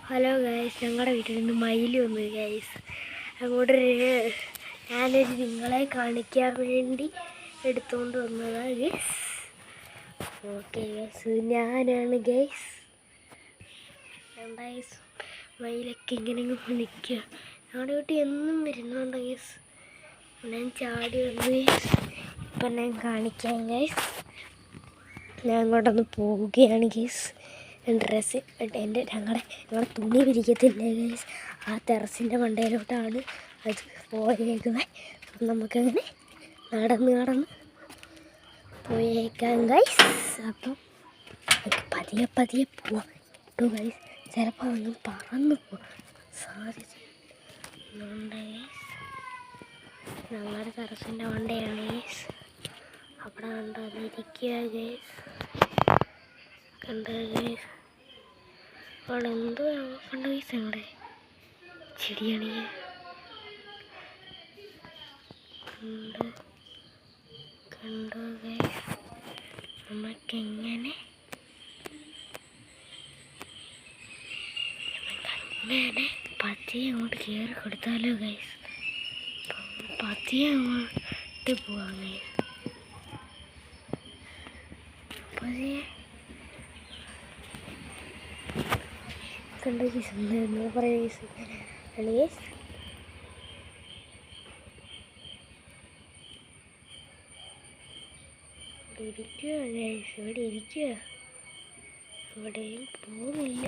Hello guys, ഞങ്ങളുടെ വീട്ടിൽ നിന്ന് മയിൽ വന്നു ഗൈസ്. ഞാനൊരു നിങ്ങളെ കാണിക്കാൻ വേണ്ടി എടുത്തുകൊണ്ട് വന്നതാണ് ഗൈസ്. ഓക്കെ ഗൈസ്, ഞാനാണ് ഗൈസ്. ഗൈസ്, മയിലൊക്കെ ഇങ്ങനെ നിൽക്കുക. ഞങ്ങളുടെ വീട്ടിൽ എന്നും വരുന്നുണ്ട് ഗൈസ്. ഞാൻ ചാടി വന്നു ഗൈസ്. ഇപ്പം ഞാൻ കാണിക്കാം ഗൈസ്. ഞാൻ അങ്ങോട്ടൊന്ന് പോവുകയാണ് ഗൈസ്. ഡ്രസ്സ് ഞങ്ങളുടെ തുണി വിരിക്കത്തില്ല ഗൈസ്. ആ ടെറസിൻ്റെ മണ്ടയിലോട്ടാണ് അത് പോയേക്കുന്നത്. നമുക്കങ്ങനെ നടന്ന് പോയേക്കാം ഗൈസ്. അപ്പം പതിയെ പോവാം കേട്ടോ ഗൈസ്. ചിലപ്പോൾ അങ്ങ് പറന്ന് പോവാം സാധ്യതയുണ്ട് ഗൈസ്. ഞങ്ങളുടെ ടെറസിൻ്റെ മണ്ടയാണ് ഗൈസ്. അവിടെ കണ്ടിരിക്കുക ഗൈസ്. കണ്ട ഗൈസ്, അവിടെ എന്തോ കണ്ട ഗൈസ്. അവിടെ ചെടിയാണ് കണ്ടോ ഗൈസ്. നമുക്കെങ്ങനെ പതിയെ അങ്ങോട്ട് കയറി കൊടുത്താലോ ഗൈസ്. പതിയെ അങ്ങോട്ട് പോവാം ഗൈസ്. പതിയെ കണ്ട ഗൈസ്. എന്താ പറയുക ഗൈസ്. ഗൈസ് ഇരിക്കുക ഗൈസ്. ഇവിടെ ഇരിക്കുക, എവിടെയും പോകുന്നില്ല.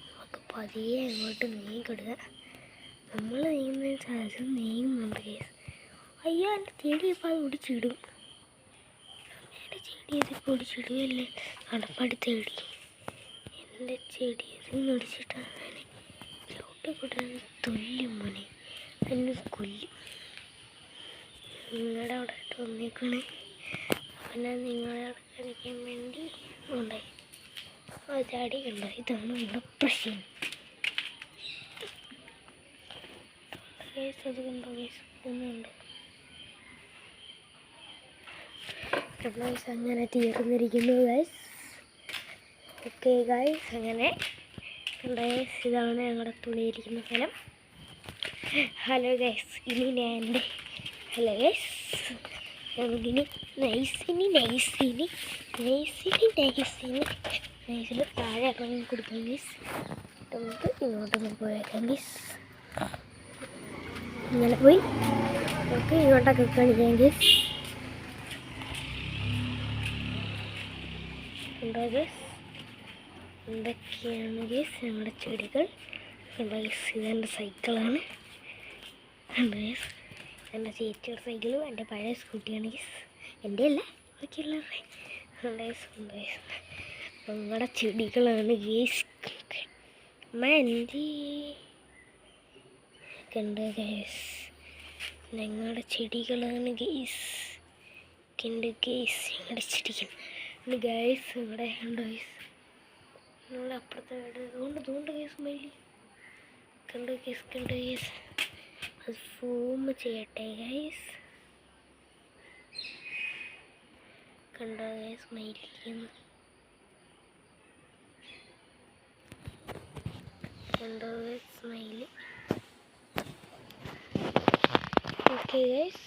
നമുക്ക് പതിയെ അങ്ങോട്ട് നീങ്ങിക്കൊടുക്കുക. നമ്മൾ നീങ്ങുന്ന സാഹചര്യം നീങ്ങുന്നുണ്ട് ഗൈസ്. അയ്യോ, എൻ്റെ ചെടിയപ്പോൾ അത് ഒടിച്ചിടും. എൻ്റെ ചെടി അതിപ്പോൾ ഒടിച്ചിടുകയല്ലേ. നടപ്പാടി ചെടി, എൻ്റെ ചെടി അതിൽ ഒടിച്ചിട്ടാണ് ചവിട്ടിക്കൊട്ടാൻ തൊല്ലും മോനെ. എന്നെ കൊല്ലും. നിങ്ങളുടെ അവിടെ ആയിട്ട് വന്നേക്കണേ. അപ്പം ഞാൻ നിങ്ങളെ കളിക്കാൻ വേണ്ടി ഉണ്ടായി ആ ചാടി കണ്ടോ. ഇതാണ് നമ്മുടെ പ്രശ്നം കേസ്. അത് കണ്ടോ കേസ്, ഒന്നുണ്ട് ഗൈസ്. അങ്ങനെ തീർന്നിരിക്കുന്നു ഗൈസ്. ഓക്കെ ഗൈസ്, അങ്ങനെ ഗൈസ്, ഇതാണ് ഞങ്ങളുടെ തുണിയിരിക്കുന്ന സ്ഥലം. ഹലോ ഗൈസ്, ഇനി ഞാൻ ഹലോ ഗൈസ്, നമുക്കിനി നൈസിൽ താഴെ ഇറങ്ങി കൊടുക്കാം ഗൈസ്. നമുക്ക് ഇങ്ങോട്ടൊന്ന് പോയേക്കാം ഗൈസ്. ഇങ്ങനെ പോയി നമുക്ക് ഇങ്ങോട്ടൊക്കെ കളിക്കാം ഗൈസ്. ഉണ്ടോ ഗൈസ്, എന്തൊക്കെയാണ് ഗൈസ് ഞങ്ങളുടെ ചെടികൾ. ഗൈസ്, ഇതെൻ്റെ സൈക്കിളാണ്. ഗൈസ്, എൻ്റെ ചേച്ചിയുടെ സൈക്കിളും എൻ്റെ പഴയ സ്കൂട്ടിയാണ് ഗൈസ്. എൻ്റെ അല്ല, ബാക്കിയുള്ളവരുടെ. ഗൈസ്, ഞങ്ങളുടെ ചെടികളാണ് ഗൈസ്. മന്തി കണ്ട ഗൈസ്, ഞങ്ങളുടെ ചെടികളാണ് ഗൈസ്. കണ്ട് ഗൈസ്, ഞങ്ങളുടെ ചെടികൾ ഗൈസ്. ഇവിടെ ഉണ്ട് ഗൈസ്. നിങ്ങളുടെ അപ്പുറത്തെ തോണ്ട് കേസ് മൈലി കണ്ട് കേസ്. അത് ഫോം ചെയ്യട്ടെ ഗൈസ്. കണ്ടോ ഗൈസ്, മൈലിരിക്കുന്നു. കണ്ടോ ഗൈസ്, സ്മൈലി. Okay guys.